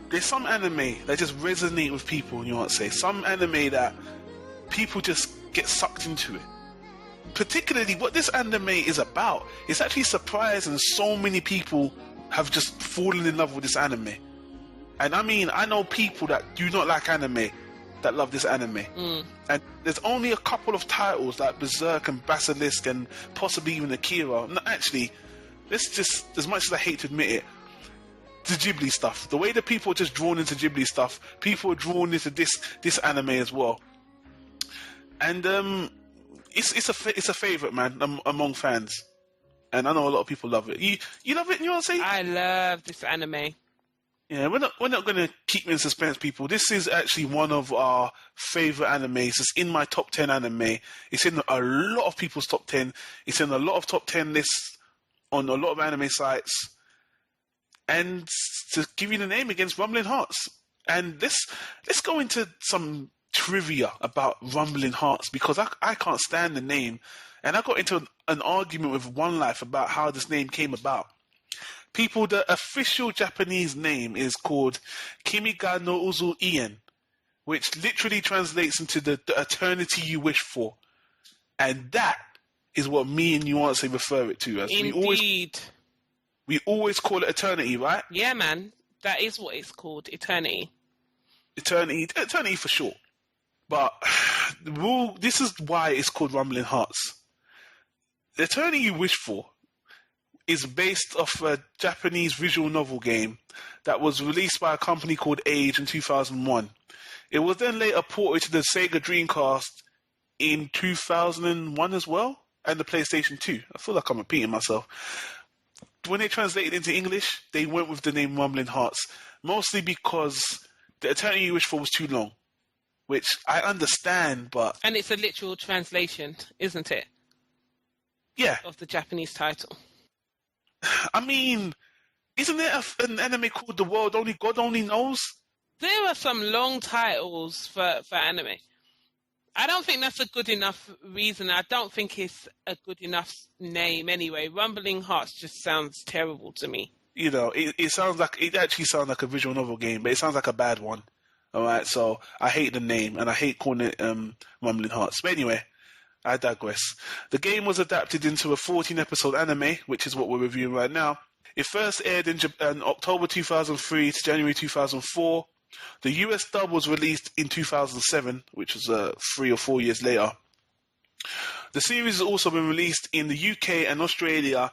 there's some anime that just resonate with people, you know what I say? Some anime that people just get sucked into it. Particularly what this anime is about. It's actually surprising so many people have just fallen in love with this anime. And I mean, I know people that do not like anime that love this anime. And there's only a couple of titles like Berserk and Basilisk and possibly even Akira. No, actually, let's just, as much as I hate to admit it, the Ghibli stuff. The way that people are just drawn into Ghibli stuff, people are drawn into this anime as well. And it's a favorite, man, among fans. And I know a lot of people love it. You love it? You know what I'm saying? I love this anime. Yeah, we're not going to keep you in suspense, people. This is actually one of our favorite animes. It's in my top 10 anime. It's in a lot of people's top 10. It's in a lot of top 10 lists on a lot of anime sites. And to give you the name, against Rumbling Hearts. And let's go into some trivia about Rumbling Hearts, because I can't stand the name. And I got into an argument with One Life about how this name came about. People, the official Japanese name is called Kimi ga no Uzu Ien, which literally translates into the eternity you wish for. And that is what me and Nuance refer it to as. Indeed. We always call it eternity, right? Yeah, man. That is what it's called, eternity. Eternity for sure. But this is why it's called Rumbling Hearts. The eternity you wish for is based off a Japanese visual novel game that was released by a company called Age in 2001. It was then later ported to the Sega Dreamcast in 2001 as well, and the PlayStation 2. I feel like I'm repeating myself. When they translated into English, they went with the name Rumbling Hearts, mostly because the eternity you wish for was too long, which I understand, but... And it's a literal translation, isn't it? Yeah. Of the Japanese title. I mean, isn't there an anime called The World Only God Only Knows? There are some long titles for anime. I don't think that's a good enough reason. I don't think it's a good enough name anyway. Rumbling Hearts just sounds terrible to me. You know, it actually sounds like a visual novel game, but it sounds like a bad one. All right, so I hate the name, and I hate calling it Rumbling Hearts. But anyway, I digress. The game was adapted into a 14-episode anime, which is what we're reviewing right now. It first aired in October 2003 to January 2004. The US dub was released in 2007, which was 3 or 4 years later. The series has also been released in the UK and Australia,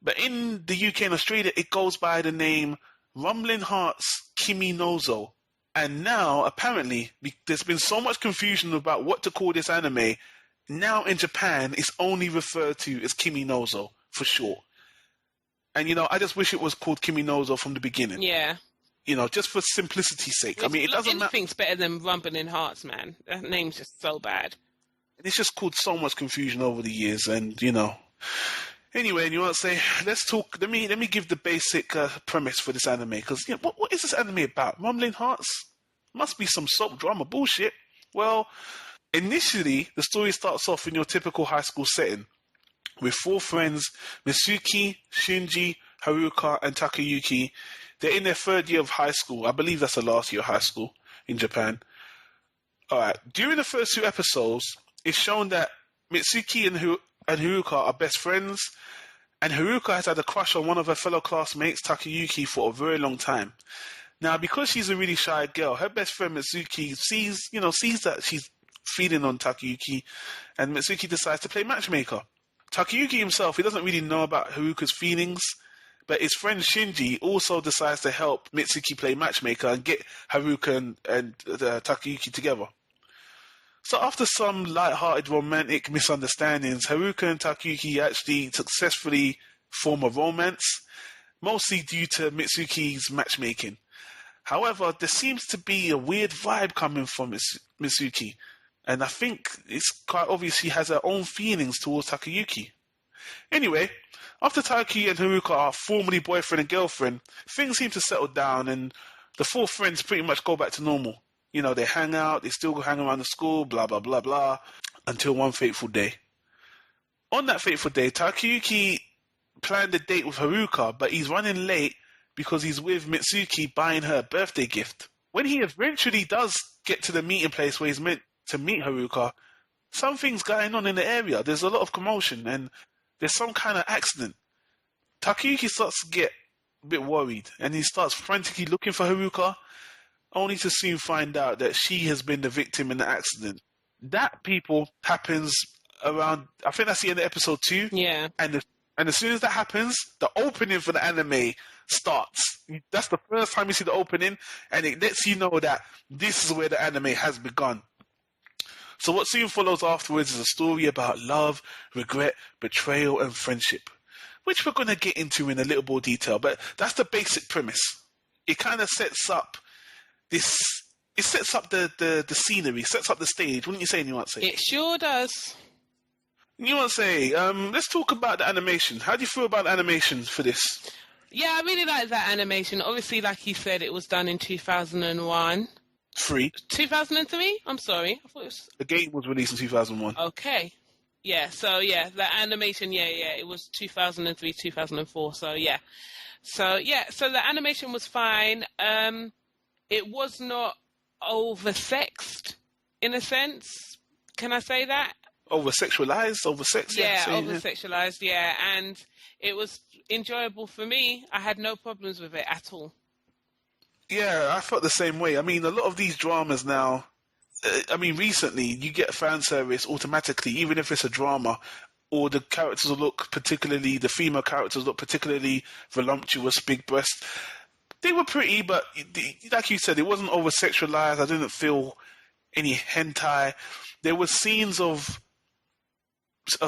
but in the UK and Australia, it goes by the name Rumbling Hearts Kimi no Zo. And now, apparently, there's been so much confusion about what to call this anime. Now in Japan, it's only referred to as Kimi no Zo, for sure. And, you know, I just wish it was called Kimi no Zo from the beginning. Yeah. You know, just for simplicity's sake. I mean, it doesn't matter. Anything's better than Rumbling Hearts, man. That name's just so bad. It's just caused so much confusion over the years, and, you know. Anyway, you want to say, let's talk. Let me give the basic premise for this anime, because you know, what is this anime about? Rumbling Hearts? Must be some soap drama bullshit. Well, initially, the story starts off in your typical high school setting with 4 friends, Mitsuki, Shinji, Haruka, and Takayuki. They're in their 3rd year of high school. I believe that's the last year of high school in Japan. Alright, during the first 2 episodes, it's shown that Mitsuki and Haruka are best friends, and Haruka has had a crush on one of her fellow classmates, Takayuki, for a very long time. Now, because she's a really shy girl, her best friend Mitsuki sees that she's feeding on Takayuki, and Mitsuki decides to play matchmaker. Takayuki himself, he doesn't really know about Haruka's feelings, but his friend Shinji also decides to help Mitsuki play matchmaker and get Haruka and Takayuki together. So after some light-hearted romantic misunderstandings, Haruka and Takayuki actually successfully form a romance, mostly due to Mitsuki's matchmaking. However, there seems to be a weird vibe coming from Mitsuki, and I think it's quite obvious she has her own feelings towards Takayuki. Anyway, after Takayuki and Haruka are formally boyfriend and girlfriend, things seem to settle down, and the 4 friends pretty much go back to normal. You know, they hang out, they still hang around the school, blah, blah, blah, blah, until one fateful day. On that fateful day, Takayuki planned a date with Haruka, but he's running late because he's with Mitsuki buying her a birthday gift. When he eventually does get to the meeting place where he's meant to meet Haruka, something's going on in the area. There's a lot of commotion and there's some kind of accident. Takayuki starts to get a bit worried and he starts frantically looking for Haruka, only to soon find out that she has been the victim in the accident. That, people, happens around, I think that's the end of episode 2. Yeah. And as soon as that happens, the opening for the anime starts. That's the first time you see the opening, and it lets you know that this is where the anime has begun. So what soon follows afterwards is a story about love, regret, betrayal, and friendship, which we're going to get into in a little more detail, but that's the basic premise. It kind of sets up this... It sets up the scenery, sets up the stage, wouldn't you say, Nuance? It sure does. Nuance, let's talk about the animation. How do you feel about the animation for this? Yeah, I really like that animation. Obviously, like you said, it was done in 2001. 2003? I'm sorry. I thought it was... The game was released in 2001. Okay. Yeah, so yeah, the animation, it was 2003, 2004, so yeah. So the animation was fine. It was not over-sexed, in a sense. Can I say that? Over-sexualized? Over-sexed? Yeah, over-sexualized, yeah. And it was enjoyable for me. I had no problems with it at all. Yeah, I felt the same way. I mean, a lot of these dramas now, recently, you get fan service automatically, even if it's a drama, or the characters look particularly, the female characters look particularly voluptuous, big breasts. They were pretty, but like you said, it wasn't over-sexualized. I didn't feel any hentai. There were scenes of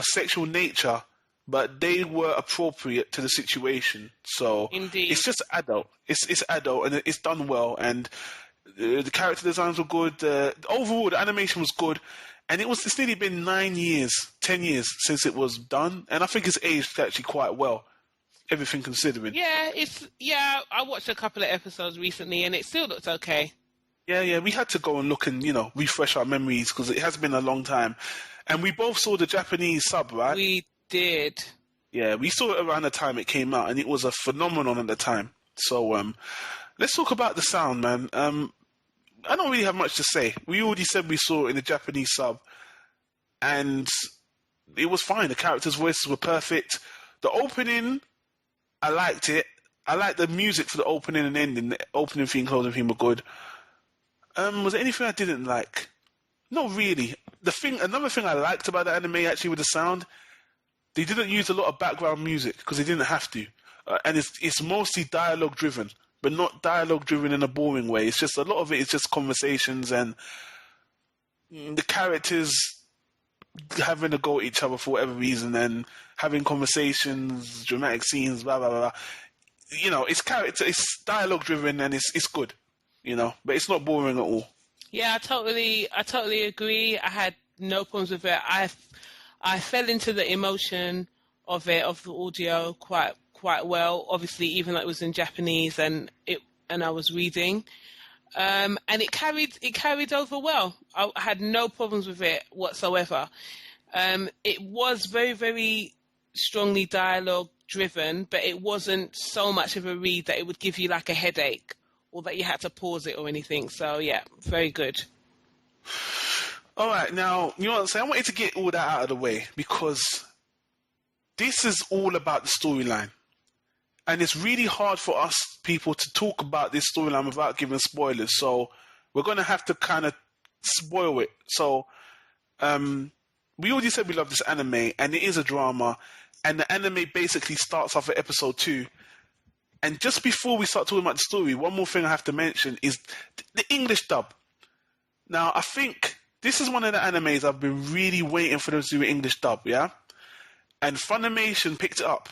sexual nature, but they were appropriate to the situation. So Indeed. It's just adult. It's adult, and it's done well. And the character designs were good. Overall, the animation was good. And it's nearly been 9 years, 10 years since it was done. And I think it's aged actually quite well, everything considering. Yeah, I watched a couple of episodes recently, and it still looks okay. Yeah, we had to go and look and, refresh our memories because it has been a long time. And we both saw the Japanese sub, right? We did. Yeah, we saw it around the time it came out, and it was a phenomenon at the time. So let's talk about the sound, man. I don't really have much to say. We already said we saw it in the Japanese sub, and it was fine. The characters' voices were perfect. The opening, I liked it. I liked the music for the opening and ending. The opening theme, closing theme were good. Was there anything I didn't like? Not really. Another thing I liked about the anime actually with the sound, they didn't use a lot of background music because they didn't have to, and it's mostly dialogue driven, but not dialogue driven in a boring way. It's just a lot of it is just conversations and the characters having to go at each other for whatever reason and having conversations, dramatic scenes, blah blah blah. It's dialogue driven and it's good, but it's not boring at all. Yeah, I totally agree. I had no problems with it. I fell into the emotion of the audio quite well. Obviously, even though it was in Japanese and I was reading, and it carried over well. I had no problems with it whatsoever. It was very, very strongly dialogue driven, but it wasn't so much of a read that it would give you like a headache or that you had to pause it or anything. So yeah, very good. All right, now, you know what I'm saying? I wanted to get all that out of the way because this is all about the storyline. And it's really hard for us people to talk about this storyline without giving spoilers. So we're going to have to kind of spoil it. So we already said we love this anime, and it is a drama. And the anime basically starts off at episode 2. And just before we start talking about the story, one more thing I have to mention is the English dub. Now, I think this is one of the animes I've been really waiting for them to do an English dub, yeah? And Funimation picked it up.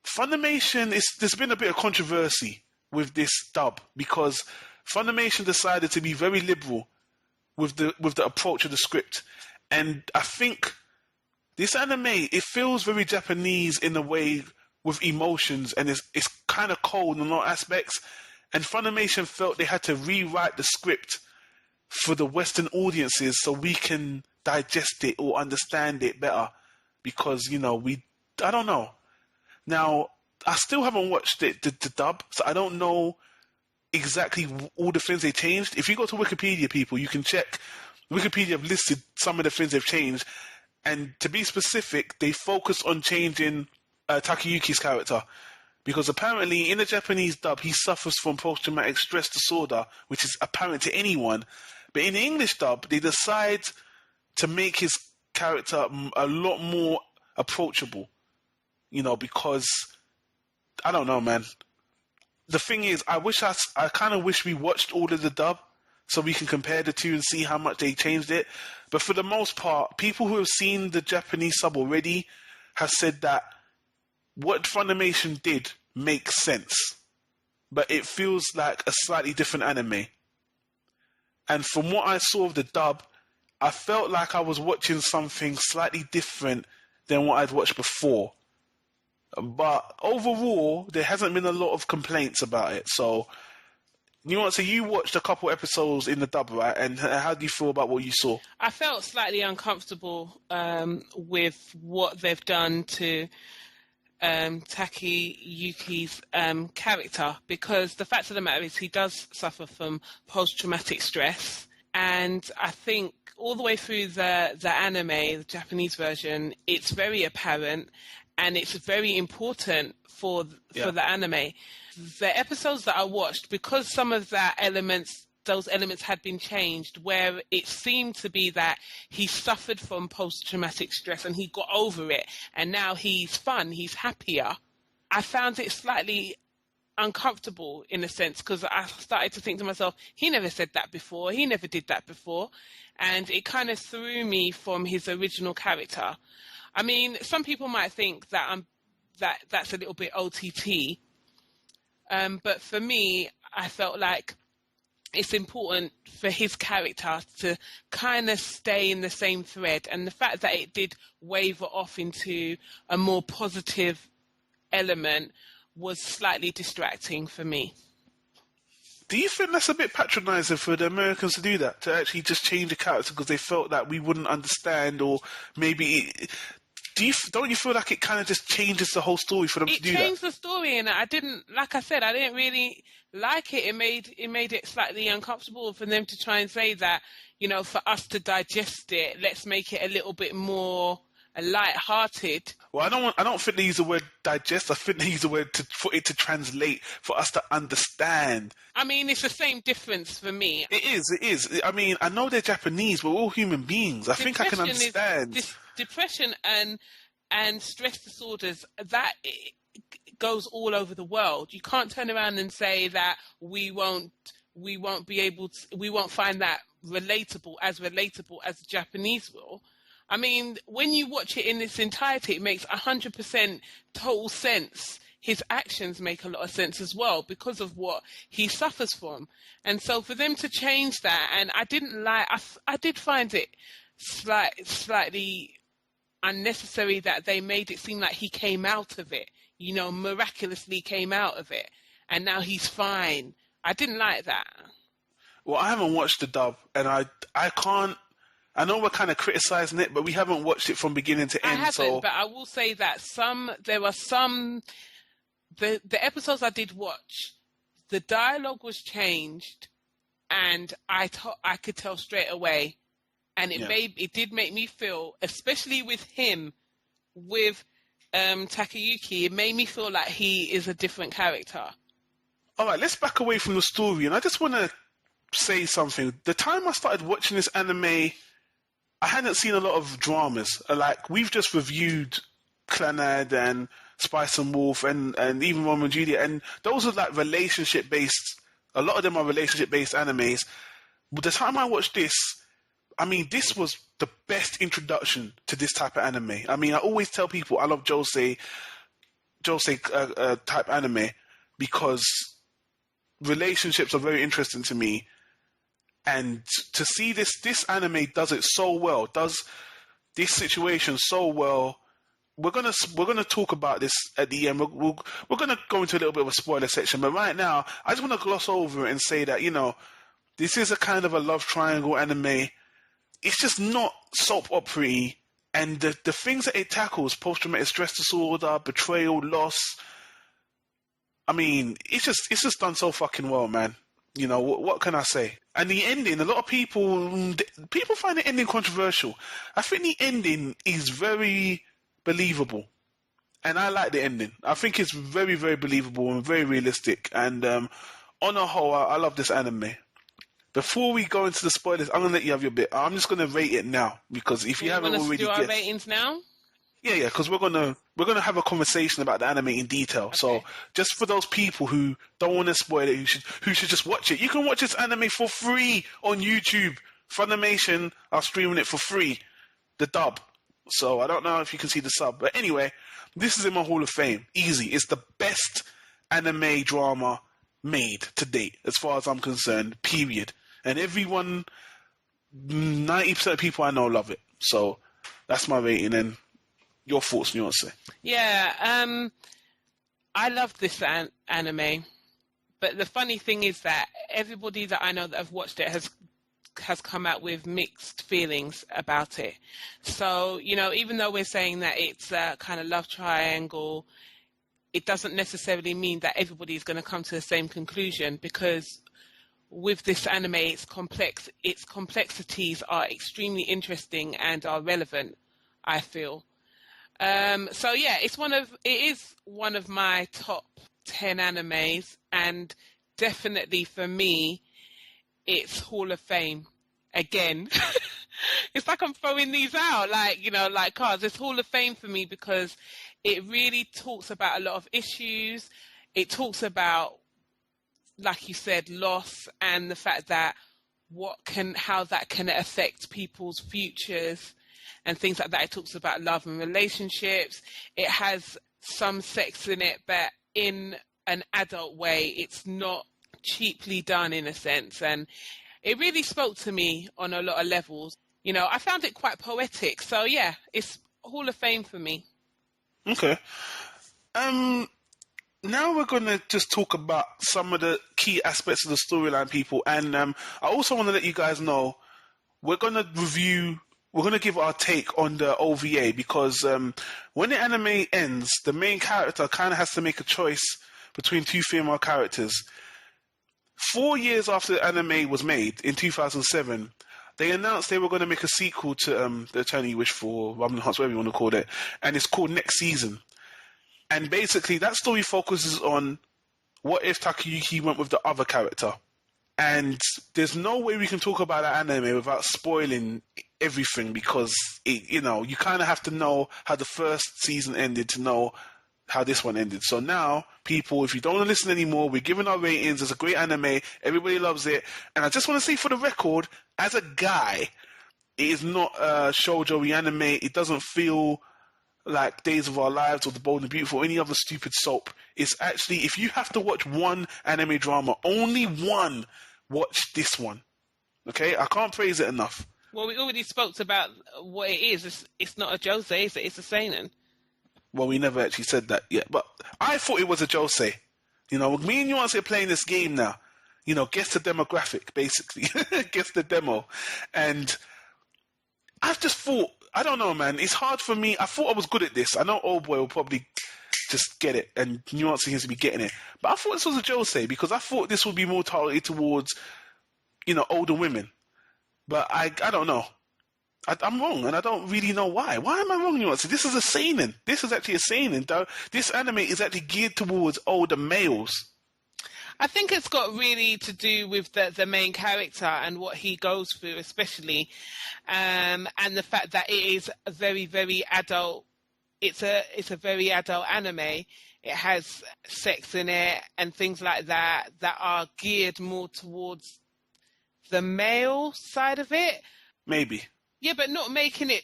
Funimation, there's been a bit of controversy with this dub because Funimation decided to be very liberal with the approach of the script. And I think this anime, it feels very Japanese in a way with emotions, and it's kind of cold in all aspects. And Funimation felt they had to rewrite the script for the Western audiences so we can digest it or understand it better. Because, I don't know. Now, I still haven't watched the dub, so I don't know exactly all the things they changed. If you go to Wikipedia, people, you can check. Wikipedia have listed some of the things they've changed, and to be specific, they focus on changing Takayuki's character. Because apparently in the Japanese dub, he suffers from post-traumatic stress disorder, which is apparent to anyone. But in the English dub, they decide to make his character a lot more approachable. Because, I don't know, man. The thing is, I kind of wish we watched all of the dub so we can compare the two and see how much they changed it. But for the most part, people who have seen the Japanese sub already have said that what Funimation did makes sense, but it feels like a slightly different anime. And from what I saw of the dub, I felt like I was watching something slightly different than what I'd watched before. But overall, there hasn't been a lot of complaints about it. So, you watched a couple episodes in the dub, right? And how do you feel about what you saw? I felt slightly uncomfortable with what they've done to Takayuki's character, because the fact of the matter is he does suffer from post-traumatic stress, and I think all the way through the anime, the Japanese version, it's very apparent and it's very important for the anime. The episodes that I watched, because some of those elements had been changed, where it seemed to be that he suffered from post-traumatic stress and he got over it and now he's fun, he's happier. I found it slightly uncomfortable in a sense, because I started to think to myself, he never said that before, he never did that before, and it kind of threw me from his original character. I mean, some people might think that that's a little bit OTT, but for me, I felt like it's important for his character to kind of stay in the same thread. And the fact that it did waver off into a more positive element was slightly distracting for me. Do you think that's a bit patronizing for the Americans to do that? To actually just change the character because they felt that we wouldn't understand, or maybe... Don't you feel like it kind of just changes the whole story for them to do that? It changed the story, and I didn't really like it. It made it slightly uncomfortable for them to try and say that, for us to digest it, let's make it a little bit more light-hearted. Well, I don't think they use the word digest. I think they use the word for it to translate, for us to understand. I mean, it's the same difference for me. It is. I mean, I know they're Japanese. We're all human beings. I think I can understand. Depression and stress disorders, that goes all over the world. You can't turn around and say that we won't find that relatable as the Japanese will. I mean, when you watch it in its entirety, it makes 100% total sense. His actions make a lot of sense as well because of what he suffers from. And so for them to change that, and I did find it slightly unnecessary that they made it seem like he came out of it, miraculously came out of it, and now he's fine. I didn't like that. Well, I haven't watched the dub, and I can't. I know we're kind of criticizing it, but we haven't watched it from beginning to end. I haven't, but I will say that the episodes I did watch, the dialogue was changed, and I could tell straight away. And it did make me feel, especially with him, with Takayuki, it made me feel like he is a different character. All right, let's back away from the story. And I just want to say something. The time I started watching this anime, I hadn't seen a lot of dramas. Like, we've just reviewed Clannad and Spice and Wolf and even Romeo and Juliet. And those are like relationship-based. A lot of them are relationship-based animes. But the time I watched this, I mean, this was the best introduction to this type of anime. I mean, I always tell people I love Josei type anime because relationships are very interesting to me. And to see this anime does it so well, does this situation so well. We're gonna talk about this at the end. We're gonna go into a little bit of a spoiler section, but right now I just want to gloss over it and say that this is a kind of a love triangle anime. It's just not soap opera-y, and the things that it tackles, post-traumatic stress disorder, betrayal, loss, I mean, it's just done so fucking well, man. You know, what can I say? And the ending, a lot of people find the ending controversial. I think the ending is very believable. And I like the ending. I think it's very, very believable and very realistic. And on a whole, I love this anime. Before we go into the spoilers, I'm gonna let you have your bit. I'm just gonna rate it now because if you haven't already do our ratings now. Yeah, because we're gonna have a conversation about the anime in detail. Okay. So just for those people who don't want to spoil it, who should just watch it, you can watch this anime for free on YouTube. Funimation are streaming it for free, the dub. So I don't know if you can see the sub, but anyway, this is in my Hall of Fame. Easy. It's the best anime drama made to date, as far as I'm concerned. Period. And everyone, 90% of people I know love it. So that's my rating. And your thoughts, Nuance? Yeah, I love this anime, but the funny thing is that everybody that I know that have watched it has come out with mixed feelings about it. So, you know, even though we're saying that it's a kind of love triangle, it doesn't necessarily mean that everybody's going to come to the same conclusion, because with this anime, it's complex. Its complexities are extremely interesting and are relevant, I feel. So yeah, it is one of my top 10 animes, and definitely for me, it's Hall of Fame again. It's like I'm throwing these out, like cards. It's Hall of Fame for me because it really talks about a lot of issues. It talks about, like you said, loss and the fact that how that can affect people's futures and things like that. It talks about love and relationships. It has some sex in it, but in an adult way. It's not cheaply done, in a sense, and it really spoke to me on a lot of levels. You know, I found it quite poetic. So yeah, it's Hall of Fame for me. Okay. Now we're going to just talk about some of the key aspects of the storyline, people. And I also want to let you guys know we're going to give our take on the OVA, because when the anime ends, the main character kind of has to make a choice between two female characters. 4 years after the anime was made, in 2007, they announced they were going to make a sequel to The Eternal You Wish For, Rumbling Hearts, whatever you want to call it, and it's called Next Season. And basically, that story focuses on what if Takayuki went with the other character. And there's no way we can talk about that anime without spoiling everything, because you kind of have to know how the first season ended to know how this one ended. So now, people, if you don't want to listen anymore, we're giving our ratings. It's a great anime. Everybody loves it. And I just want to say, for the record, as a guy, it is not a shoujo anime. It doesn't feel like Days of Our Lives or The Bold and Beautiful or any other stupid soap. It's actually, if you have to watch one anime drama, only one, watch this one. Okay? I can't praise it enough. Well, we already spoke about what it is. It's not a josei, is it? It's a seinen. Well, we never actually said that yet, but I thought it was a josei. You know, me and Nuance are playing this game now. You know, guess the demographic, basically. Guess the demo. And I've just thought, I don't know, man. It's hard for me. I thought I was good at this. I know Old Boy will probably just get it, and Nuance seems to be getting it. But I thought this was a josei, because I thought this would be more targeted towards, older women. But I don't know. I'm wrong, and I don't really know why. Why am I wrong, Nuance? This is a seinen. This is actually a seinen. This anime is actually geared towards older males. I think it's got really to do with the main character and what he goes through, especially, and the fact that it is a very, very adult. It's a very adult anime. It has sex in it and things like that are geared more towards the male side of it. Maybe. Yeah, but not making it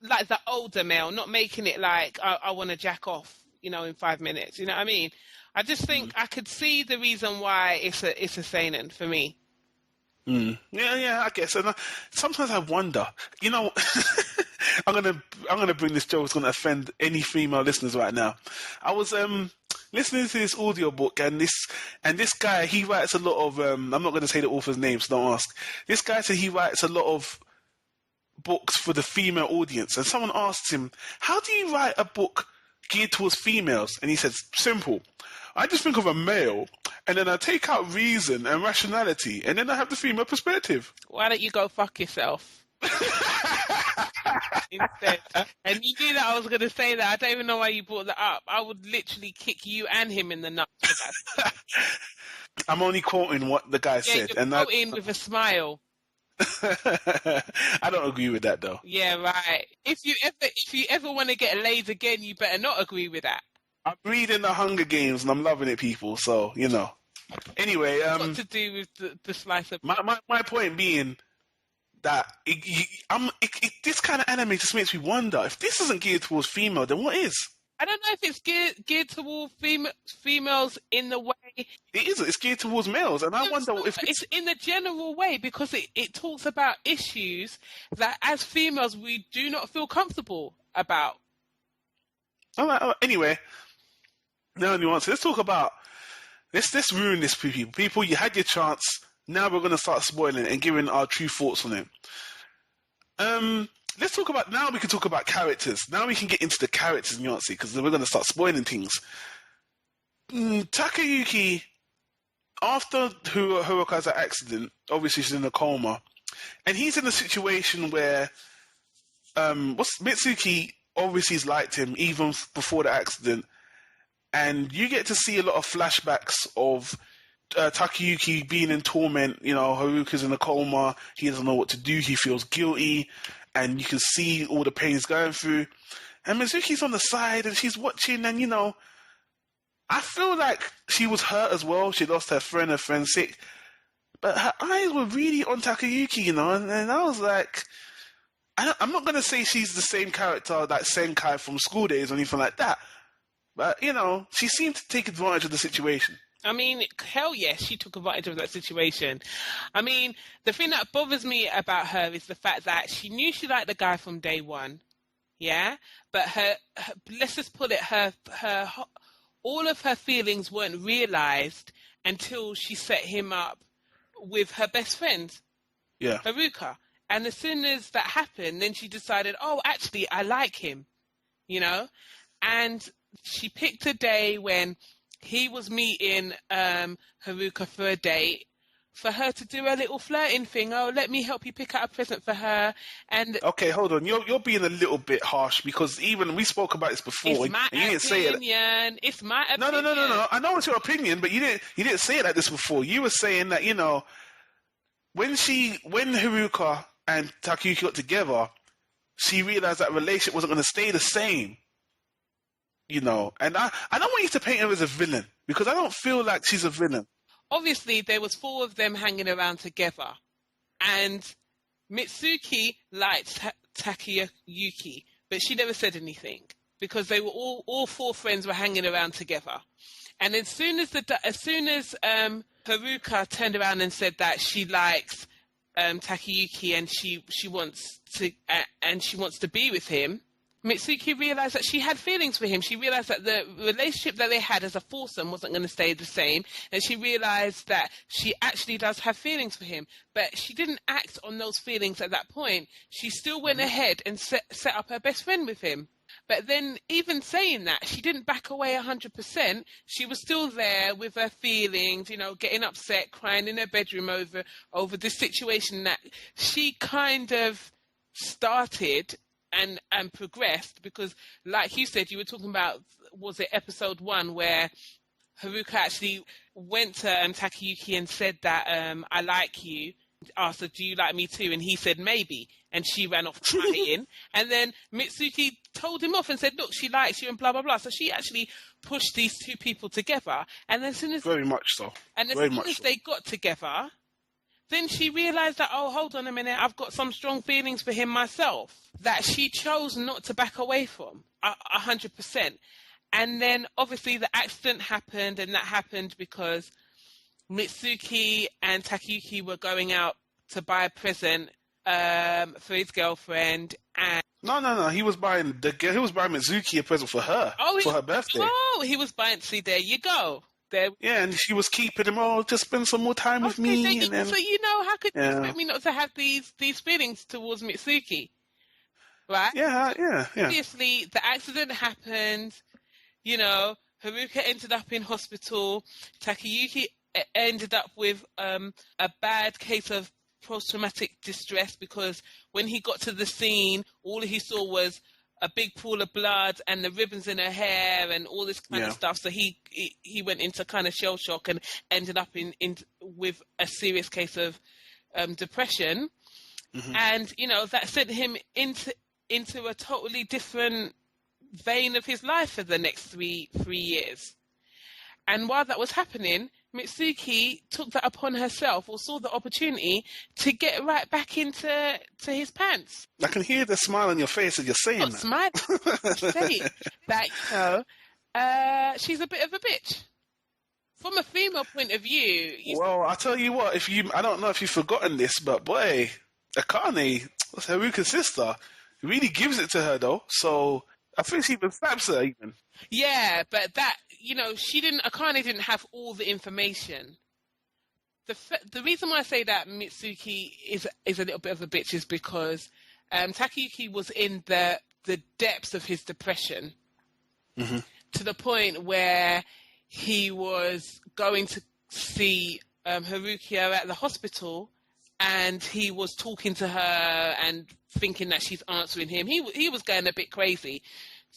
like the older male, not making it like, I want to jack off, in 5 minutes. You know what I mean? I just think I could see the reason why it's a seinen for me. Yeah, I guess. And sometimes I wonder, I'm gonna bring this joke. It's gonna offend any female listeners right now. I was listening to this audiobook, and this guy, he writes a lot of. I'm not gonna say the author's name, so don't ask. This guy said he writes a lot of books for the female audience, and someone asked him, "How do you write a book geared towards females?" And he said, "Simple. I just think of a male, and then I take out reason and rationality, and then I have the female perspective. Why don't you go fuck yourself instead? And you knew that I was going to say that. I don't even know why you brought that up. I would literally kick you and him in the nuts for that. I'm only quoting what the guy said, you're and quoting with a smile. I don't agree with that though. Yeah, right. If you ever want to get laid again, you better not agree with that. I'm reading the Hunger Games and I'm loving it, people. So Anyway, What to do with the slice of my point being that this kind of anime just makes me wonder if this isn't geared towards female, then what is? I don't know if it's geared towards females in the way. It isn't. It's geared towards males, and I wonder if it's in the general way, because it talks about issues that as females we do not feel comfortable about. All right. Anyway, now nuance. Let's talk about let's ruin this for people. People, you had your chance. Now we're going to start spoiling it and giving our true thoughts on it. Let's talk about now. We can talk about characters. Now we can get into the characters, nuance, because we're going to start spoiling things. Takayuki, after Haruka has an accident, obviously she's in a coma, and he's in a situation where Mitsuki obviously has liked him even before the accident, and you get to see a lot of flashbacks of Takayuki being in torment. Haruka's in a coma, he doesn't know what to do, he feels guilty, and you can see all the pain he's going through. And Mizuki's on the side, and she's watching, and I feel like she was hurt as well. She lost her friend's sick. But her eyes were really on Takayuki, and I was like, I'm not going to say she's the same character like Senkai from School Days or anything like that. But, she seemed to take advantage of the situation. I mean, hell yes, she took advantage of that situation. I mean, the thing that bothers me about her is the fact that she knew she liked the guy from day one, yeah? But her let's just put it, her all of her feelings weren't realised until she set him up with her best friend, yeah, Haruka. And as soon as that happened, then she decided, oh, actually, I like him, And she picked a day when he was meeting Haruka for a date, for her to do a little flirting thing. Oh, let me help you pick out a present for her. And okay, hold on. You're being a little bit harsh, because even we spoke about this before. It's my and you didn't say it. It's my opinion. No. I know it's your opinion, but you didn't say it like this before. You were saying that when Haruka and Takayuki got together, she realized that relationship wasn't going to stay the same. And I don't want you to paint her as a villain, because I don't feel like she's a villain. Obviously, there was 4 of them hanging around together, and Mitsuki liked Takayuki, but she never said anything, because they were all 4 friends were hanging around together. And as soon as Haruka turned around and said that she likes Takayuki and she wants to be with him, Mitsuki realized that she had feelings for him. She realized that the relationship that they had as a foursome wasn't going to stay the same, and she realized that she actually does have feelings for him. But she didn't act on those feelings at that point. She still went ahead and set up her best friend with him. But then, even saying that, she didn't back away 100%. She was still there with her feelings, getting upset, crying in her bedroom over this situation that she kind of started and progressed, because, like you said, you were talking about, was it episode 1, where Haruka actually went to Takayuki and said that, I like you. Asked her, do you like me too? And he said, maybe. And she ran off crying. And then Mitsuki told him off and said, look, she likes you and blah, blah, blah. So she actually pushed these 2 people together. And then as soon as... Very much so. And as soon as they got together, then she realised that, oh, hold on a minute, I've got some strong feelings for him myself, that she chose not to back away from, 100%. And then, obviously, the accident happened, and that happened because Mitsuki and Takayuki were going out to buy a present for his girlfriend, and... No. He was buying Mitsuki a present for her, for her birthday. Oh, he was buying... See, there you go. Yeah, and she was keeping him, just spend some more time with me. So how could you expect me not to have these feelings towards Mitsuki? Right? Yeah. Obviously, the accident happened, Haruka ended up in hospital. Takayuki ended up with a bad case of post-traumatic distress because when he got to the scene, all he saw was a big pool of blood and the ribbons in her hair and all this kind of stuff. So he went into kind of shell shock and ended up in with a serious case of depression. Mm-hmm. And, you know, that sent him into a totally different vein of his life for the next three years. And while that was happening, Mitsuki took that upon herself, or saw the opportunity to get right back into his pants. I can hear the smile on your face as you're saying that. Smile. Say that, you know, she's a bit of a bitch. From a female point of view... Well, I'll tell you what, I don't know if you've forgotten this, but boy, Akane, that's Haruka's sister, really gives it to her, though. So I think she even slaps her, even. Yeah, but that, you know, Akane didn't have all the information. The reason why I say that Mitsuki is a little bit of a bitch is because Takayuki was in the depths of his depression, mm-hmm. to the point where he was going to see Haruka at the hospital, and he was talking to her and thinking that she's answering him. He was going a bit crazy.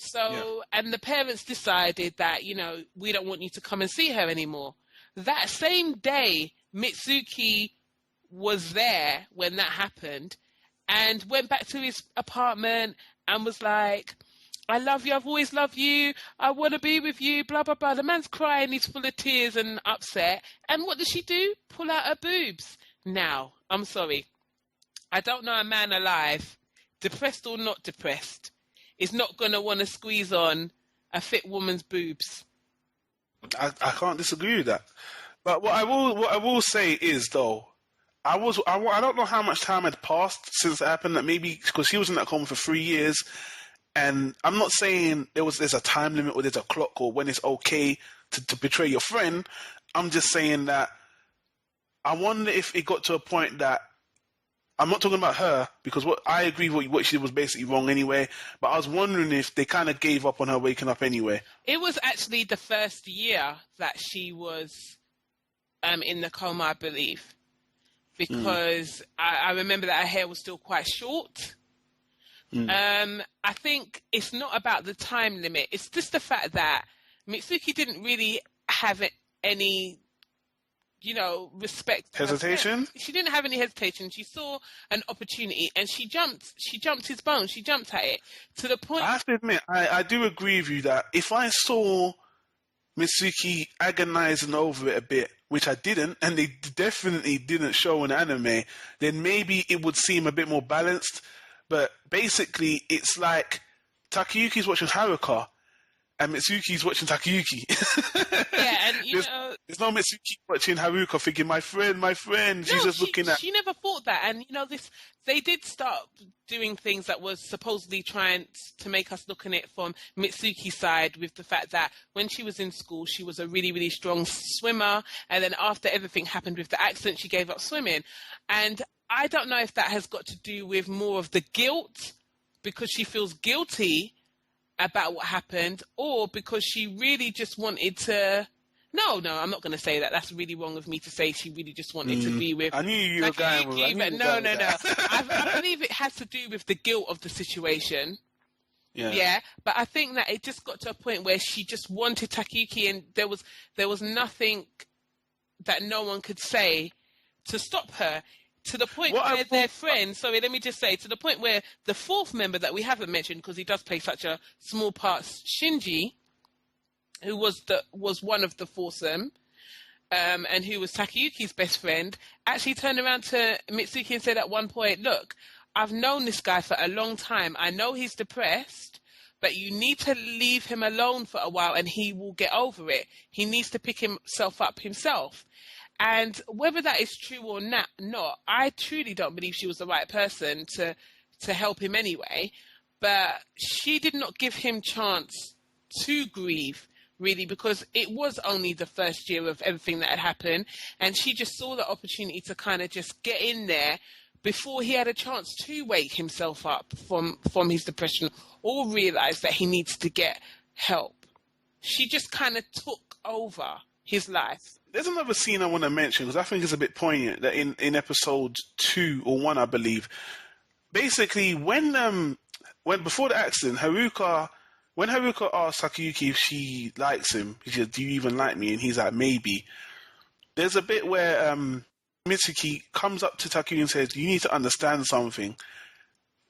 So, and the parents decided that, you know, we don't want you to come and see her anymore. That same day, Mitsuki was there when that happened and went back to his apartment and was like, I love you, I've always loved you, I want to be with you, blah, blah, blah. The man's crying, he's full of tears and upset. And what does she do? Pull out her boobs. Now, I'm sorry. I don't know a man alive, depressed or not depressed, is not going to want to squeeze on a fit woman's boobs. I can't disagree with that. But what I will say is, though, I don't know how much time had passed since it happened. That maybe because she was in that coma for 3 years, and I'm not saying there's a time limit or there's a clock or when it's okay to betray your friend. I'm just saying that I wonder if it got to a point that I'm not talking about her, because I agree what she did was basically wrong anyway, but I was wondering if they kind of gave up on her waking up anyway. It was actually the first year that she was in the coma, I believe, because I remember that her hair was still quite short. I think it's not about the time limit. It's just the fact that Mitsuki didn't really have any... you know, respect. Hesitation? She didn't have any hesitation. She saw an opportunity and she jumped his bone. She jumped at it to the point. I have to admit, I do agree with you that if I saw Mitsuki agonizing over it a bit, which I didn't, and they definitely didn't show in anime, then maybe it would seem a bit more balanced. But basically, it's like Takayuki's watching Haruka, and Mitsuki's watching Takayuki. Yeah, and there's no Mitsuki watching Haruka thinking, my friend. She's just looking at... She never thought that. And, you know, they did start doing things that was supposedly trying to make us look at it from Mitsuki's side, with the fact that when she was in school, she was a really, really strong swimmer. And then after everything happened with the accident, she gave up swimming. And I don't know if that has got to do with more of the guilt, because she feels guilty about what happened, or because she really just wanted to... No, I'm not going to say that. That's really wrong of me to say she really just wanted to be with... I knew you were going with that. No. I believe it has to do with the guilt of the situation. Yeah, but I think that it just got to a point where she just wanted Takayuki, and there was nothing that no one could say to stop her. To the point where their friends, sorry, let me just say, to the point where the fourth member that we haven't mentioned, because he does play such a small part, Shinji, who was one of the foursome, and who was Takayuki's best friend, actually turned around to Mitsuki and said at one point, look, I've known this guy for a long time. I know he's depressed, but you need to leave him alone for a while and he will get over it. He needs to pick himself up himself. And whether that is true or not, I truly don't believe she was the right person to help him anyway. But she did not give him chance to grieve, really, because it was only the first year of everything that had happened. And she just saw the opportunity to kind of just get in there before he had a chance to wake himself up from his depression or realize that he needs to get help. she just kind of took over his life. There's another scene I want to mention because I think it's a bit poignant. That in episode 2 or 1, I believe, basically when before the accident, when Haruka asks Takayuki if she likes him, she says, "Do you even like me?" And he's like, "Maybe." There's a bit where Mitsuki comes up to Takayuki and says, "You need to understand something.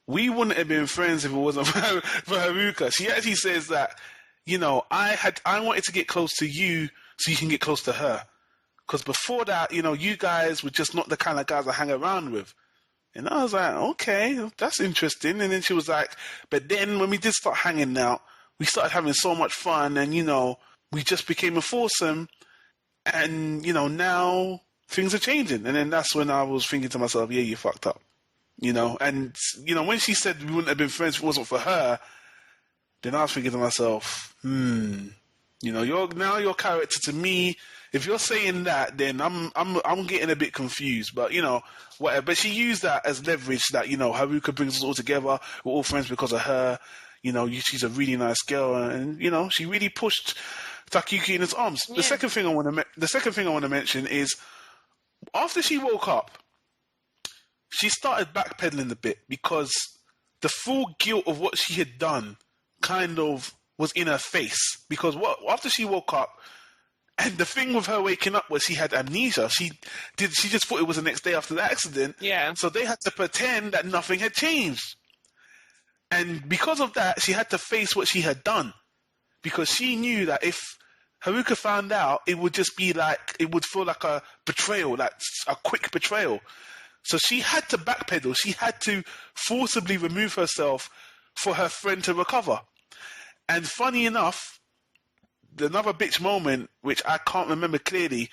We wouldn't have been friends if it wasn't for Haruka." She actually says that, I wanted to get close to you so you can get close to her. Because before that, you guys were just not the kind of guys I hang around with. And I was like, okay, that's interesting. And then she was like, but then when we did start hanging out, we started having so much fun and, we just became a foursome. And, now things are changing. And then that's when I was thinking to myself, yeah, you fucked up. And, when she said we wouldn't have been friends if it wasn't for her, then I was thinking to myself, your character to me, if you're saying that, then I'm getting a bit confused. But, whatever. But she used that as leverage that, Haruka brings us all together. We're all friends because of her. She's a really nice girl. And, she really pushed Takayuki in his arms. Yeah. The second thing I want to mention is after she woke up, she started backpedaling a bit because the full guilt of what she had done kind of was in her face. Because after she woke up, and the thing with her waking up was she had amnesia. She just thought it was the next day after the accident. Yeah. So they had to pretend that nothing had changed. And because of that, she had to face what she had done. Because she knew that if Haruka found out, it would just be like, it would feel like a betrayal, like a quick betrayal. So she had to backpedal. She had to forcibly remove herself for her friend to recover. And funny enough, another bitch moment, which I can't remember clearly,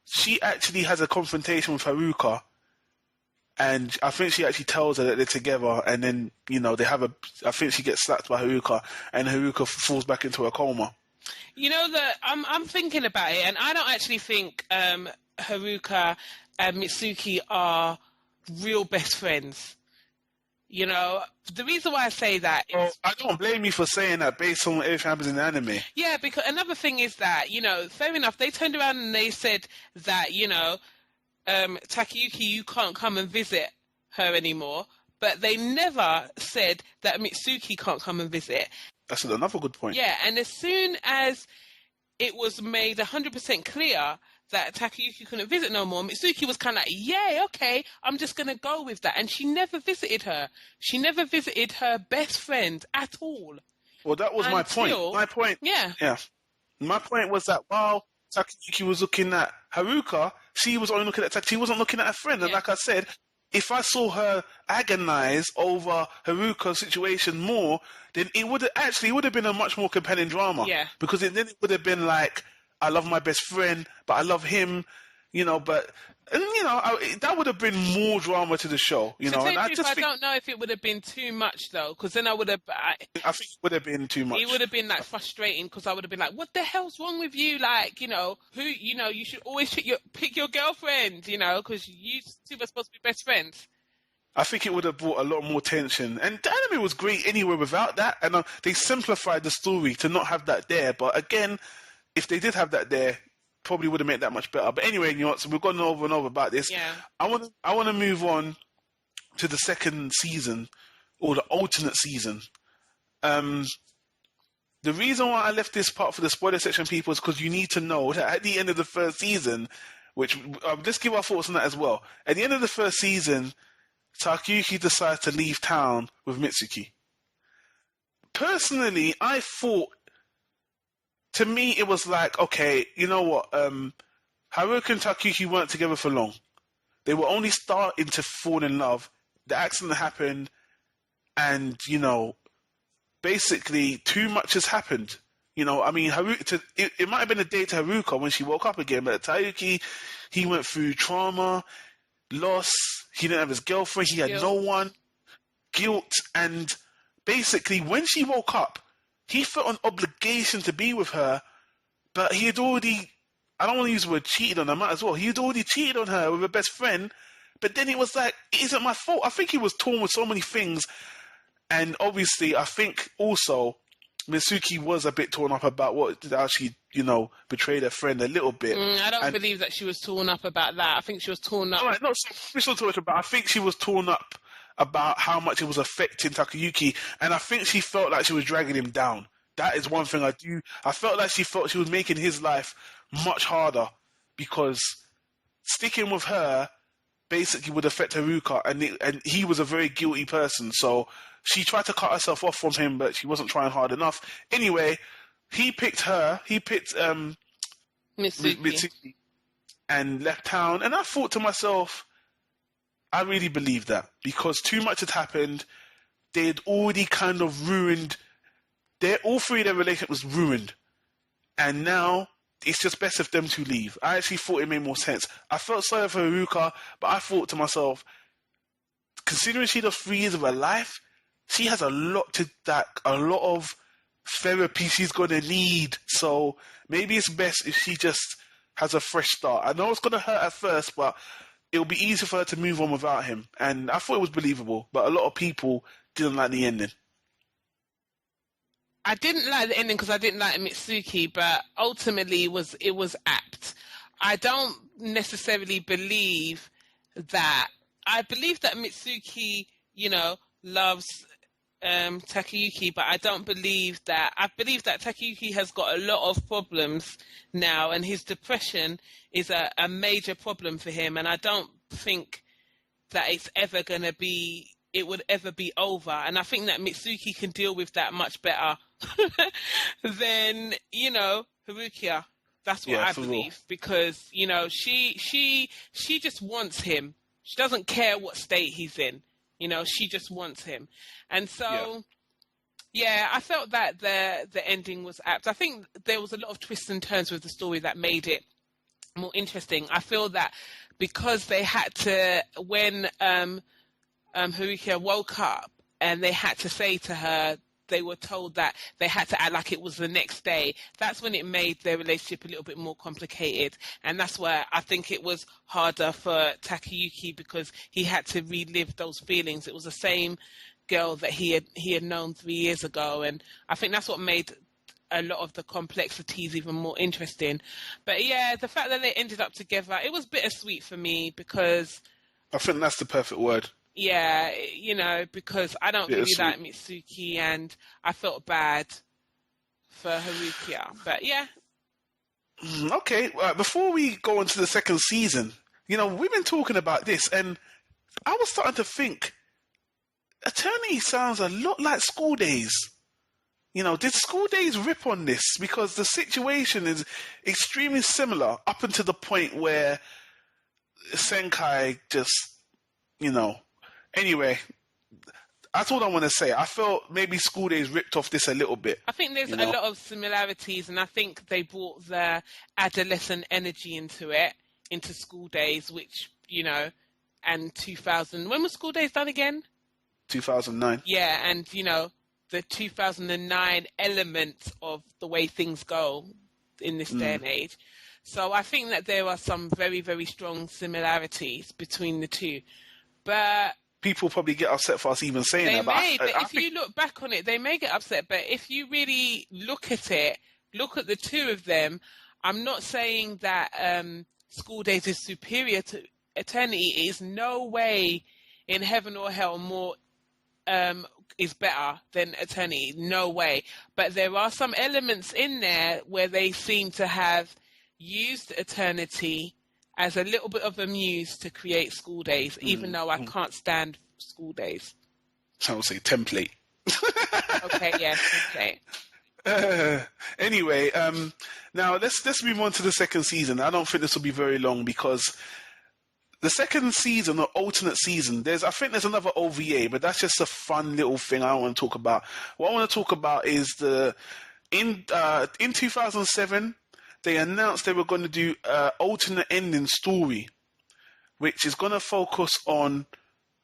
she actually has a confrontation with Haruka. And I think she actually tells her that they're together. And then, I think she gets slapped by Haruka. And Haruka falls back into a coma. I'm thinking about it. And I don't actually think Haruka and Mitsuki are real best friends. The reason why I say that is... I don't blame you for saying that based on everything happens in the anime. Yeah, because another thing is that, fair enough, they turned around and they said that, Takayuki, you can't come and visit her anymore, but they never said that Mitsuki can't come and visit. That's another good point. Yeah, and as soon as it was made 100% clear that Takayuki couldn't visit no more, Mitsuki was kind of like, yeah, okay, I'm just going to go with that. And she never visited her. She never visited her best friend at all. Well, that was my point. My point. Yeah. Yeah. My point was that while Takayuki was looking at Haruka, she was only looking at Takayuki. She wasn't looking at her friend. And like I said, if I saw her agonize over Haruka's situation more, then it would have been a much more compelling drama. Yeah. Because then it would have been like, I love my best friend, but I love him, that would have been more drama to the show, And I don't know if it would have been too much though, because then I think it would have been too much. It would have been like frustrating because I would have been like, what the hell's wrong with you? Like, you should always pick your girlfriend, because you two are supposed to be best friends. I think it would have brought a lot more tension. And the anime was great anyway without that. And they simplified the story to not have that there. But again, if they did have that there, probably would have made that much better. But anyway, so we've gone over and over about this. Yeah. I want to move on to the second season, or the alternate season. The reason why I left this part for the spoiler section, people, is because you need to know that at the end of the first season, which let's give our thoughts on that as well. At the end of the first season, Takayuki decides to leave town with Mitsuki. Personally, I thought, to me, it was like, okay, you know what? Haruka and Takayuki weren't together for long. They were only starting to fall in love. The accident happened, and, basically too much has happened. It might have been a day to Haruka when she woke up again, but Takayuki, he went through trauma, loss, he didn't have his girlfriend, he had no one, guilt, and basically when she woke up, he felt an obligation to be with her, but he had already, I don't want to use the word cheated on her, might as well. He had already cheated on her with her best friend, but then it was like, it isn't my fault. I think he was torn with so many things, and obviously I think also Mitsuki was a bit torn up about how she, betrayed her friend a little bit. I don't believe that she was torn up about that. I think she was torn up. All right, we're still talking about. I think she was torn up about how much it was affecting Takayuki, and I think she felt like she was dragging him down. That is one thing I do. I felt like she felt she was making his life much harder because sticking with her basically would affect Haruka, and he was a very guilty person. So she tried to cut herself off from him, but she wasn't trying hard enough. Anyway, he picked her. He picked Mitsuki and left town. And I thought to myself, I really believe that because too much had happened. They had already kind of ruined. All three of their relationship was ruined, and now it's just best of them to leave. I actually thought it made more sense. I felt sorry for Haruka, but I thought to myself, considering she lost 3 years of her life, she has a lot of therapy she's gonna need. So maybe it's best if she just has a fresh start. I know it's gonna hurt at first, but it'll be easier for her to move on without him. And I thought it was believable, but a lot of people didn't like the ending. I didn't like the ending because I didn't like Mitsuki, but ultimately it was apt. I don't necessarily believe that. I believe that Mitsuki, loves Takayuki, but I don't believe that. I believe that Takayuki has got a lot of problems now, and his depression is a major problem for him, and I don't think that it would ever be over. And I think that Mitsuki can deal with that much better than, Haruka. That's what I believe. Because, she just wants him. She doesn't care what state he's in. She just wants him. And so, I felt that the ending was apt. I think there was a lot of twists and turns with the story that made it more interesting. I feel that because they had to, when Haruka woke up and they had to say to her, they were told that they had to act like it was the next day. That's when it made their relationship a little bit more complicated. And that's where I think it was harder for Takayuki because he had to relive those feelings. It was the same girl that he had known 3 years ago. And I think that's what made a lot of the complexities even more interesting. But yeah, the fact that they ended up together, it was bittersweet for me because... I think that's the perfect word. Yeah, because I don't really like Mitsuki and I felt bad for Haruka. But yeah. Okay, before we go into the second season, we've been talking about this and I was starting to think, Eternity sounds a lot like School Days. Did School Days rip on this? Because the situation is extremely similar up until the point where Senkai just, Anyway, that's all I want to say. I felt maybe School Days ripped off this a little bit. I think there's a lot of similarities, and I think they brought their adolescent energy into School Days, which, and 2000. When was School Days done again? 2009. Yeah, and, the 2009 element of the way things go in this day and age. So I think that there are some very, very strong similarities between the two. But... people probably get upset for us even saying that. But if you look back on it, they may get upset. But if you really look at the two of them, I'm not saying that School Days is superior to Eternity. It is no way in heaven or hell more is better than Eternity. No way. But there are some elements in there where they seem to have used Eternity as a little bit of a muse to create School Days, even though I can't stand School Days. I would say template. Okay, yeah, template. Anyway, now let's move on to the second season. I don't think this will be very long because the second season or alternate season, I think there's another OVA, but that's just a fun little thing I don't want to talk about. What I want to talk about is in 2007, they announced they were going to do an alternate ending story, which is going to focus on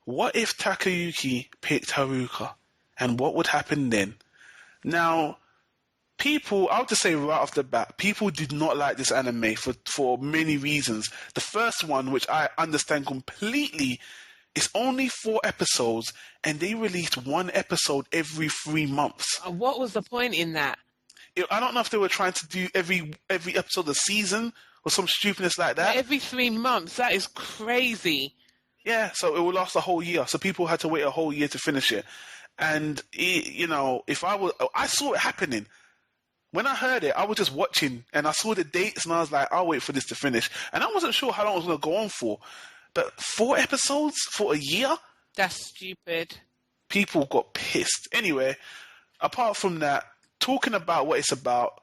what if Takayuki picked Haruka and what would happen then. Now, I'll just say right off the bat, people did not like this anime for many reasons. The first one, which I understand completely, It's only 4 episodes, and they released 1 episode every 3 months. What was the point in that? I don't know if they were trying to do every episode of the season or some stupidness like that. Every 3 months, that is crazy. Yeah, so it will last a whole year. So people had to wait a whole year to finish it. And, I saw it happening. When I heard it, I was just watching, and I saw the dates, and I was like, I'll wait for this to finish. And I wasn't sure how long it was going to go on for. But 4 episodes for a year? That's stupid. People got pissed. Anyway, apart from that, talking about what it's about,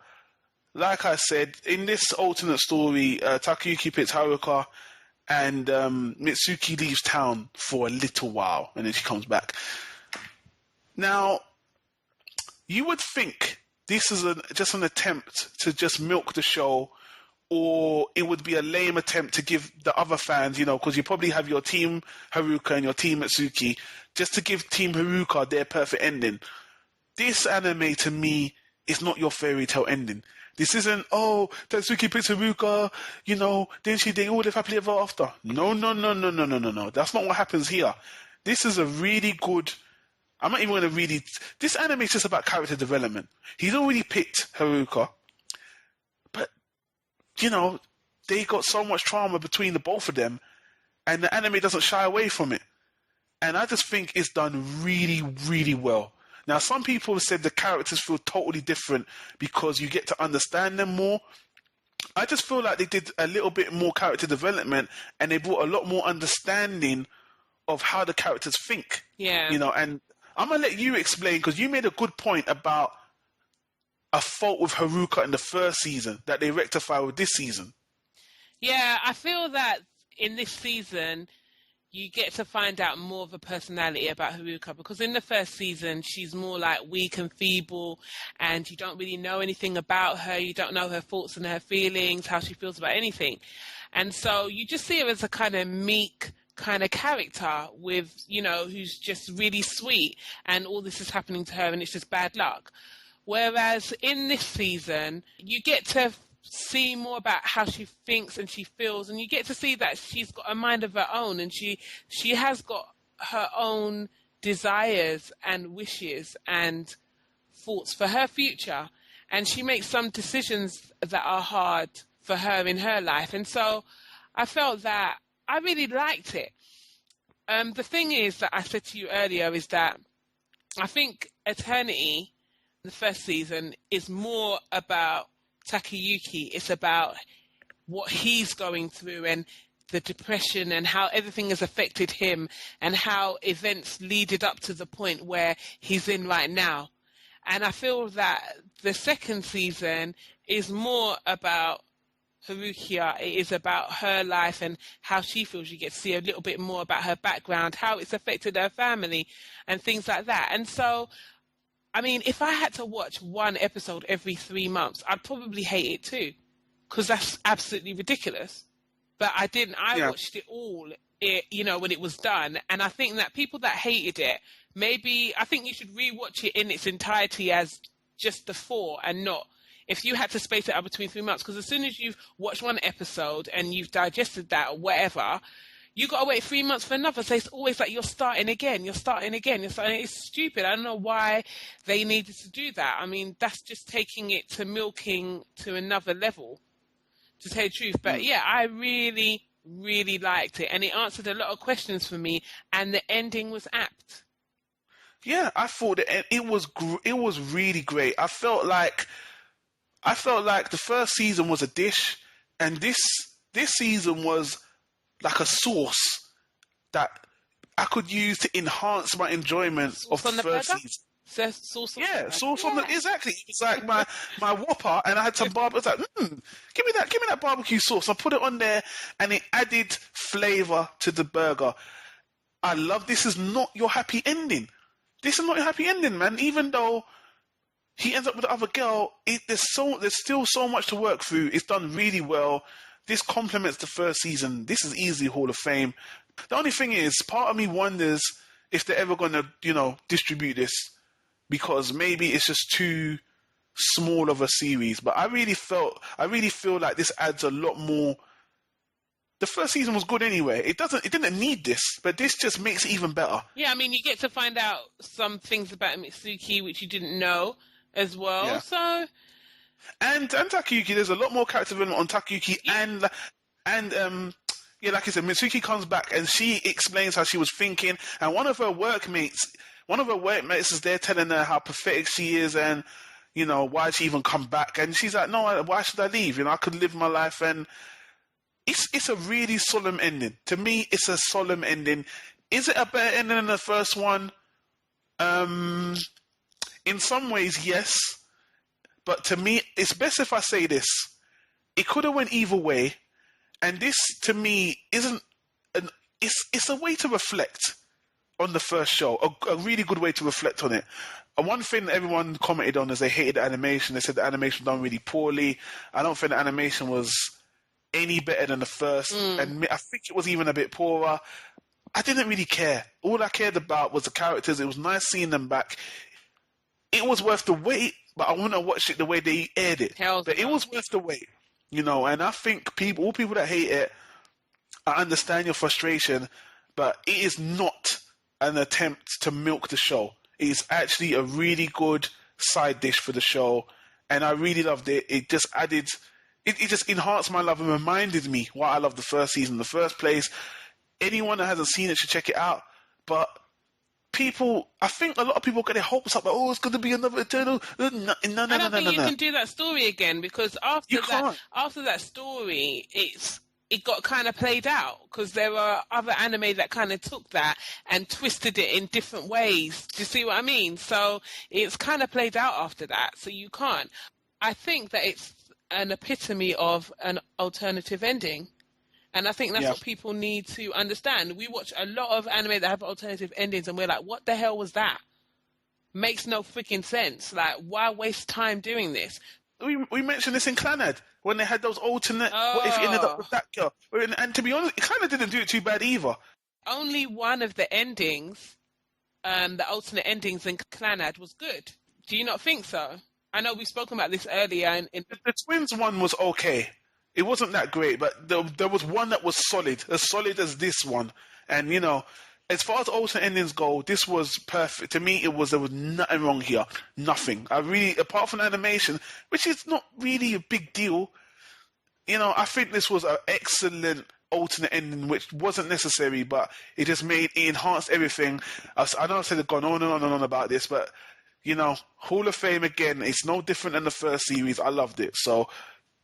like I said, in this alternate story, Takayuki picks Haruka, and Mitsuki leaves town for a little while, and then she comes back. Now, you would think this is just an attempt to just milk the show, or it would be a lame attempt to give the other fans, because you probably have your team Haruka and your team Mitsuki, just to give Team Haruka their perfect ending. This anime, to me, is not your fairy tale ending. This isn't, Tatsuki picks Haruka, then they all live happily ever after. No. That's not what happens here. This is a really good... I'm not even going to really... This anime is just about character development. He's already picked Haruka, but, they got so much trauma between the both of them, and the anime doesn't shy away from it. And I just think it's done really, really well. Now, some people have said the characters feel totally different because you get to understand them more. I just feel like they did a little bit more character development, and they brought a lot more understanding of how the characters think. Yeah. And I'm going to let you explain, because you made a good point about a fault with Haruka in the first season that they rectify with this season. Yeah, I feel that in this season, you get to find out more of a personality about Haruka, because in the first season, she's more like weak and feeble, and you don't really know anything about her. You don't know her thoughts and her feelings, how she feels about anything. And so you just see her as a kind of meek kind of character with, who's just really sweet, and all this is happening to her and it's just bad luck. Whereas in this season, you get to see more about how she thinks and she feels, and you get to see that she's got a mind of her own, and she has got her own desires and wishes and thoughts for her future, and she makes some decisions that are hard for her in her life. And so I felt that I really liked it. The thing is that I said to you earlier is that I think Eternity, the first season, is more about Takayuki. It's about what he's going through and the depression and how everything has affected him and how events leaded up to the point where he's in right now. And I feel that the second season is more about Haruka. It is about her life and how she feels. You get to see a little bit more about her background, how it's affected her family and things like that. And so, I mean, if I had to watch 1 episode every 3 months, I'd probably hate it too, because that's absolutely ridiculous. But I didn't. I watched it all, when it was done. And I think that people that hated it, I think you should rewatch it in its entirety as just the 4 and not, if you had to space it out between 3 months, because as soon as you've watched 1 episode and you've digested that or whatever, you got to wait 3 months for another. So it's always like you're starting again. It's stupid. I don't know why they needed to do that. I mean, that's just taking it to milking to another level, to tell you the truth. But yeah, I really, really liked it. And it answered a lot of questions for me. And the ending was apt. Yeah, I thought it was really great. I felt like the first season was a dish, and this season was like a sauce that I could use to enhance my enjoyment of the first season. Sauce on the exactly. It was like my Whopper, and I had some barbecue. I was like, give me that barbecue sauce. I put it on there, and it added flavor to the burger. I love this. Is not your happy ending. This is not your happy ending, man. Even though he ends up with the other girl, there's still so much to work through. It's done really well. This complements the first season. This is easily Hall of Fame. The only thing is, part of me wonders if they're ever going to, distribute this, because maybe it's just too small of a series. But I really feel like this adds a lot more the first season was good anyway. It didn't need this, but this just makes it even better. Yeah, I mean, you get to find out some things about Mitsuki which you didn't know as well. Yeah. So, and Takayuki, there's a lot more character development on Takayuki, and yeah, like I said, Mitsuki comes back and she explains how she was thinking, and one of her workmates is there telling her how pathetic she is, and you know why she even come back, and she's like, no, why should I leave? You know, I could live my life, and it's a really solemn ending. To me, it's a solemn ending. Is it a better ending than the first one? In some ways, yes. But to me, it's best if I say this. It could have went either way. And this, to me, it's a way to reflect on the first show. A really good way to reflect on it. And one thing that everyone commented on is they hated the animation. They said the animation done really poorly. I don't think the animation was any better than the first, and I think it was even a bit poorer. I didn't really care. All I cared about was the characters. It was nice seeing them back. It was worth the wait, but I wouldn't have watched it the way they aired it. But it was worth the wait, you know. And I think all people that hate it, I understand your frustration, but it is not an attempt to milk the show. It is actually a really good side dish for the show, and I really loved it. It just added. It just enhanced my love and reminded me why I loved the first season in the first place. Anyone that hasn't seen it should check it out. But I think a lot of people get their hopes up. Like, oh, it's going to be another Eternal. No. I don't think you can do that story again, because after that story, it got kind of played out, because there were other anime that kind of took that and twisted it in different ways. Do you see what I mean? So it's kind of played out after that. So you can't. I think that it's an epitome of an alternative ending, and I think that's what people need to understand. We watch a lot of anime that have alternative endings, and we're like, what the hell was that? Makes no freaking sense. Like, why waste time doing this? We mentioned this in Clannad when they had those alternate what if you ended up with that girl, and to be honest, it kind of didn't do it too bad either. Only one of the endings, the alternate endings in Clannad, was good. Do you not think so? I know we've spoken about this earlier. The twins one was okay. It wasn't that great, but there was one that was as solid as this one. And, you know, as far as alternate endings go, this was perfect. To me, there was nothing wrong here. Nothing. Apart from animation, which is not really a big deal, you know, I think this was an excellent alternate ending, which wasn't necessary, but it enhanced everything. I know I said I've gone on and on and on about this, but you know, Hall of Fame again. It's no different than the first series. I loved it. So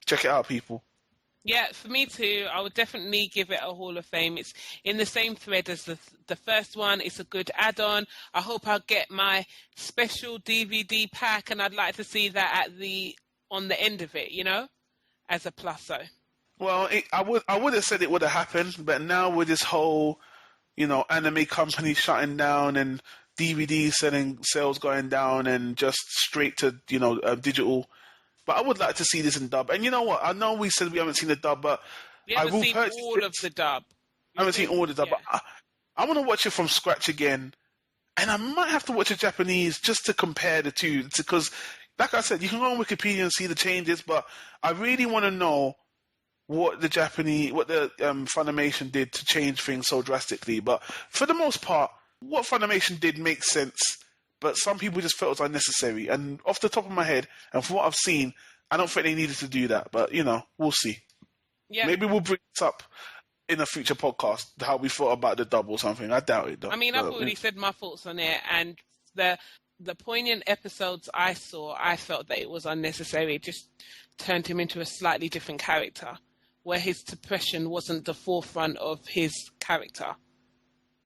check it out, people. Yeah, for me too. I would definitely give it a Hall of Fame. It's in the same thread as the first one. It's a good add-on. I hope I'll get my special DVD pack, and I'd like to see that on the end of it, you know, as a pluso. Well, I would have said it would have happened, but now with this whole, you know, anime company shutting down and DVD sales going down and just straight to, you know, digital. But I would like to see this in dub. And you know what? I know we said we haven't seen the dub, but I will purchase all of the dub. I haven't seen all of the dub, but I want to watch it from scratch again. And I might have to watch it Japanese just to compare the two. Because, like I said, you can go on Wikipedia and see the changes, but I really want to know what the Funimation did to change things so drastically. But for the most part, what Funimation did makes sense, but some people just felt it was unnecessary. And off the top of my head, and from what I've seen, I don't think they needed to do that. But, you know, we'll see. Yeah. Maybe we'll bring this up in a future podcast, how we thought about the dub or something. I doubt it, though. I mean, I've already said my thoughts on it, and the poignant episodes I saw, I felt that it was unnecessary. It just turned him into a slightly different character, where his depression wasn't the forefront of his character.